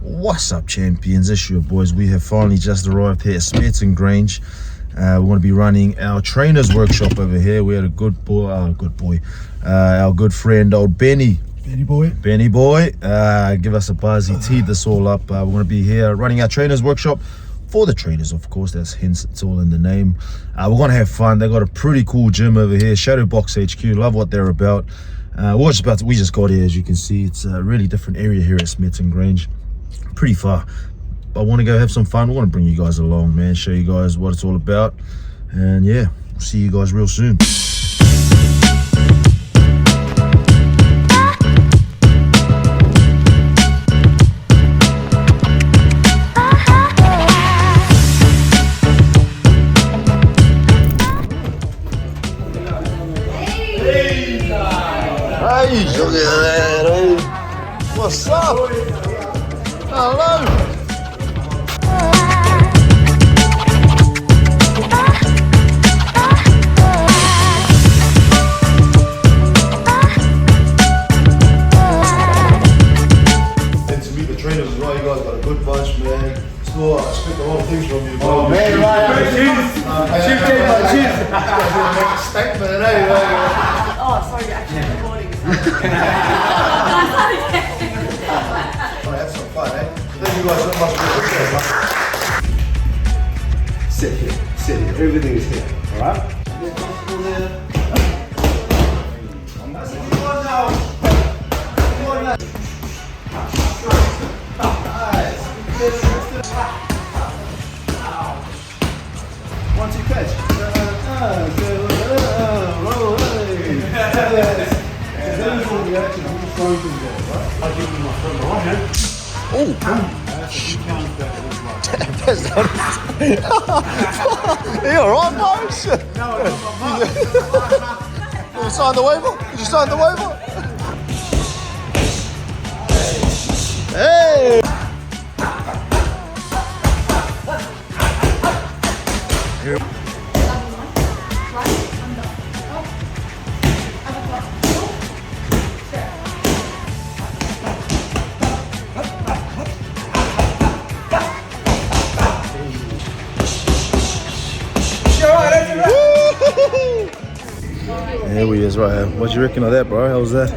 What's up, champions? It's your boys. We have finally just arrived here at Smeaton Grange. We're going to be running our trainer's workshop over here. We had a good boy, our good friend, old Benny boy, give us a buzz. He teed this all up. We're going to be here running our trainer's workshop for the trainers, of course. That's hence it's all in the name. We're going to have fun. They got a pretty cool gym over here, ShadowBox HQ. Love what they're about. We just got here, as you can see. It's a really different area here at Smeaton Grange. Pretty far. I want to go have some fun. I want to bring you guys along, man, show you guys what it's all about, and yeah, we'll see you guys real soon. Hey, look at that, hey. What's up? Hello. And to meet the trainers as well, you guys got a good bunch, man. So I expect a lot of things from you, bro. Oh, man, right. Cheers. Cheers. Make a statement, eh? Oh, sorry, you're actually recording. Have some fun, eh? Thank you guys so much for your Sit here. Everything is here. Alright? One, two, catch. Oh, you alright, folks? No, Did you sign the waiver? Hey! There he is right here. What do you reckon of that, bro? How was that?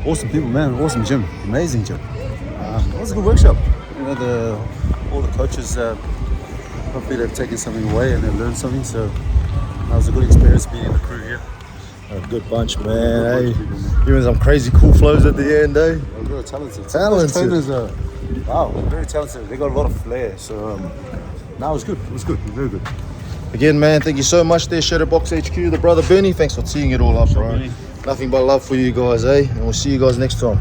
awesome people, man. Awesome gym. Amazing gym. It was a good workshop. You know, all the coaches, hopefully they've taken something away and they've learned something. So that was a good experience being in the crew here. A good bunch, man. Hey, even some crazy cool flows at the end, eh? They're talented. Talented. Trainers are, wow, very talented. They got a lot of flair. So no, it was good. It was good. Very good. Again, man, thank you so much there, ShadowBox HQ, the brother Bernie. Thanks for teeing it all up, bro. Nothing but love for you guys, eh? And we'll see you guys next time.